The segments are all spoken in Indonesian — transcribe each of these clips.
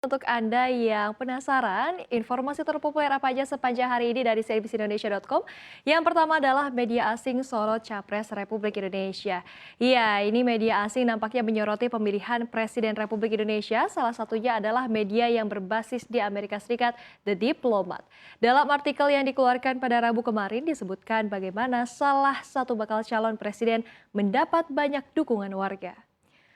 Untuk Anda yang penasaran, informasi terpopuler apa aja sepanjang hari ini dari cnbcindonesia.com. Yang pertama adalah media asing sorot Capres Republik Indonesia. Iya, ini media asing nampaknya menyoroti pemilihan Presiden Republik Indonesia. Salah satunya adalah media yang berbasis di Amerika Serikat, The Diplomat. Dalam artikel yang dikeluarkan pada Rabu kemarin disebutkan bagaimana salah satu bakal calon presiden mendapat banyak dukungan warga.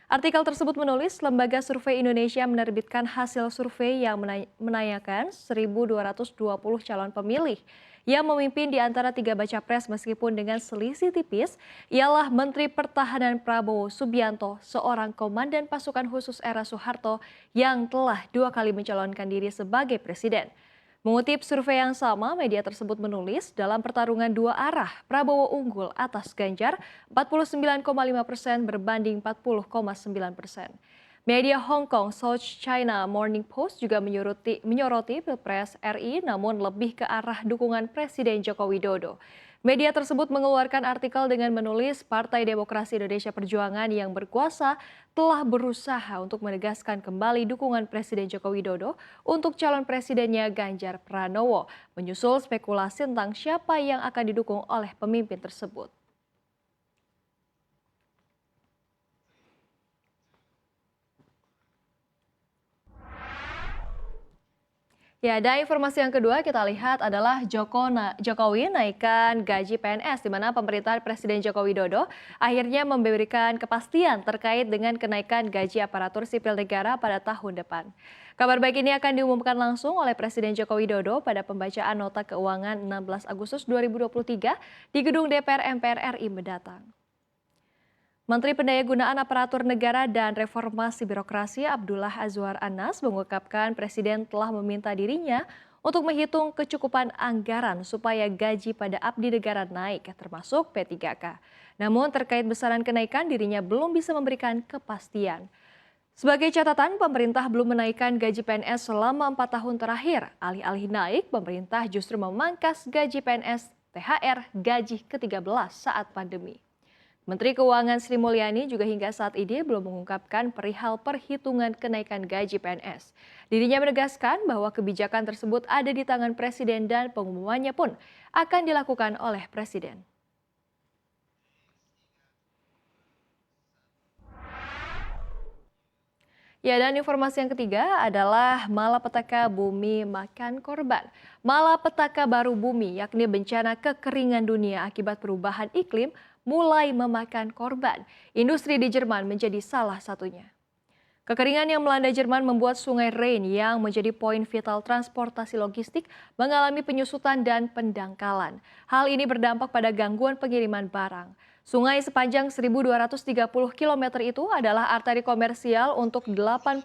Artikel tersebut menulis lembaga survei Indonesia menerbitkan hasil survei yang menanyakan 1.220 calon pemilih yang memimpin di antara tiga baca pres meskipun dengan selisih tipis ialah Menteri Pertahanan Prabowo Subianto, seorang komandan pasukan khusus era Soeharto yang telah 2 kali mencalonkan diri sebagai presiden. Mengutip survei yang sama, media tersebut menulis dalam pertarungan dua arah, Prabowo unggul atas Ganjar 49,5% berbanding 40,9%. Media Hong Kong South China Morning Post juga menyoroti Pilpres RI namun lebih ke arah dukungan Presiden Joko Widodo. Media tersebut mengeluarkan artikel dengan menulis Partai Demokrasi Indonesia Perjuangan yang berkuasa telah berusaha untuk menegaskan kembali dukungan Presiden Joko Widodo untuk calon presidennya Ganjar Pranowo, menyusul spekulasi tentang siapa yang akan didukung oleh pemimpin tersebut. Ya, dan informasi yang kedua kita lihat adalah Jokowi naikkan gaji PNS, di mana pemerintahan Presiden Joko Widodo akhirnya memberikan kepastian terkait dengan kenaikan gaji aparatur sipil negara pada tahun depan. Kabar baik ini akan diumumkan langsung oleh Presiden Joko Widodo pada pembacaan Nota Keuangan 16 Agustus 2023 di Gedung DPR MPR RI mendatang. Menteri Pendayagunaan Aparatur Negara dan Reformasi Birokrasi Abdullah Azwar Anas mengungkapkan Presiden telah meminta dirinya untuk menghitung kecukupan anggaran supaya gaji pada abdi negara naik, termasuk P3K. Namun terkait besaran kenaikan dirinya belum bisa memberikan kepastian. Sebagai catatan, pemerintah belum menaikkan gaji PNS selama 4 tahun terakhir. Alih-alih naik, pemerintah justru memangkas gaji PNS THR gaji ke-13 saat pandemi. Menteri Keuangan Sri Mulyani juga hingga saat ini belum mengungkapkan perihal perhitungan kenaikan gaji PNS. Dirinya menegaskan bahwa kebijakan tersebut ada di tangan Presiden dan pengumumannya pun akan dilakukan oleh Presiden. Ya, dan informasi yang ketiga adalah malapetaka bumi makan korban. Malapetaka baru bumi, yakni bencana kekeringan dunia akibat perubahan iklim, mulai memakan korban. Industri di Jerman menjadi salah satunya. Kekeringan yang melanda Jerman membuat Sungai Rhein yang menjadi poin vital transportasi logistik mengalami penyusutan dan pendangkalan. Hal ini berdampak pada gangguan pengiriman barang. Sungai sepanjang 1.230 km itu adalah arteri komersial untuk 80%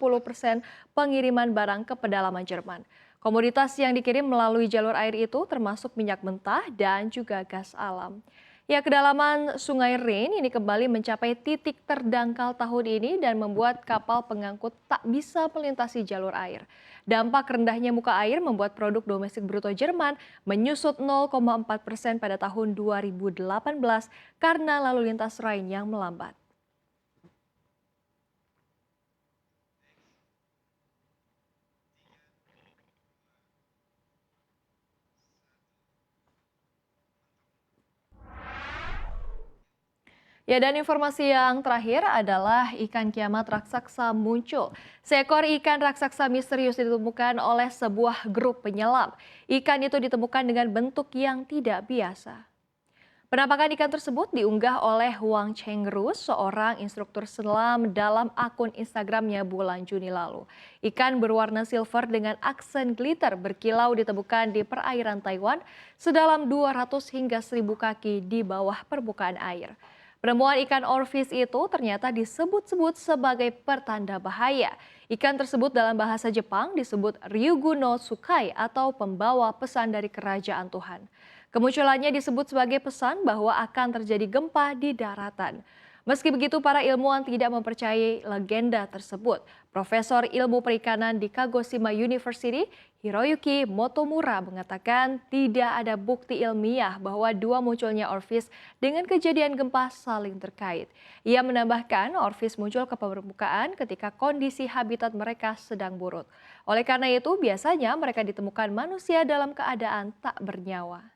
pengiriman barang ke pedalaman Jerman. Komoditas yang dikirim melalui jalur air itu termasuk minyak mentah dan juga gas alam. Ya, kedalaman Sungai Rhein ini kembali mencapai titik terdangkal tahun ini dan membuat kapal pengangkut tak bisa melintasi jalur air. Dampak rendahnya muka air membuat produk domestik bruto Jerman menyusut 0,4% pada tahun 2018 karena lalu lintas Rhine yang melambat. Ya, dan informasi yang terakhir adalah ikan kiamat raksasa muncul. Seekor ikan raksasa misterius ditemukan oleh sebuah grup penyelam. Ikan itu ditemukan dengan bentuk yang tidak biasa. Penampakan ikan tersebut diunggah oleh Huang Chengrus, seorang instruktur selam dalam akun Instagramnya bulan Juni lalu. Ikan berwarna silver dengan aksen glitter berkilau ditemukan di perairan Taiwan sedalam 200 hingga 1.000 kaki di bawah permukaan air. Penemuan ikan orfish itu ternyata disebut-sebut sebagai pertanda bahaya. Ikan tersebut dalam bahasa Jepang disebut Ryugu no Tsukai atau pembawa pesan dari kerajaan Tuhan. Kemunculannya disebut sebagai pesan bahwa akan terjadi gempa di daratan. Meski begitu, para ilmuwan tidak mempercayai legenda tersebut. Profesor Ilmu Perikanan di Kagoshima University, Hiroyuki Motomura mengatakan tidak ada bukti ilmiah bahwa dua munculnya orvis dengan kejadian gempa saling terkait. Ia menambahkan orvis muncul ke permukaan ketika kondisi habitat mereka sedang buruk. Oleh karena itu, biasanya mereka ditemukan manusia dalam keadaan tak bernyawa.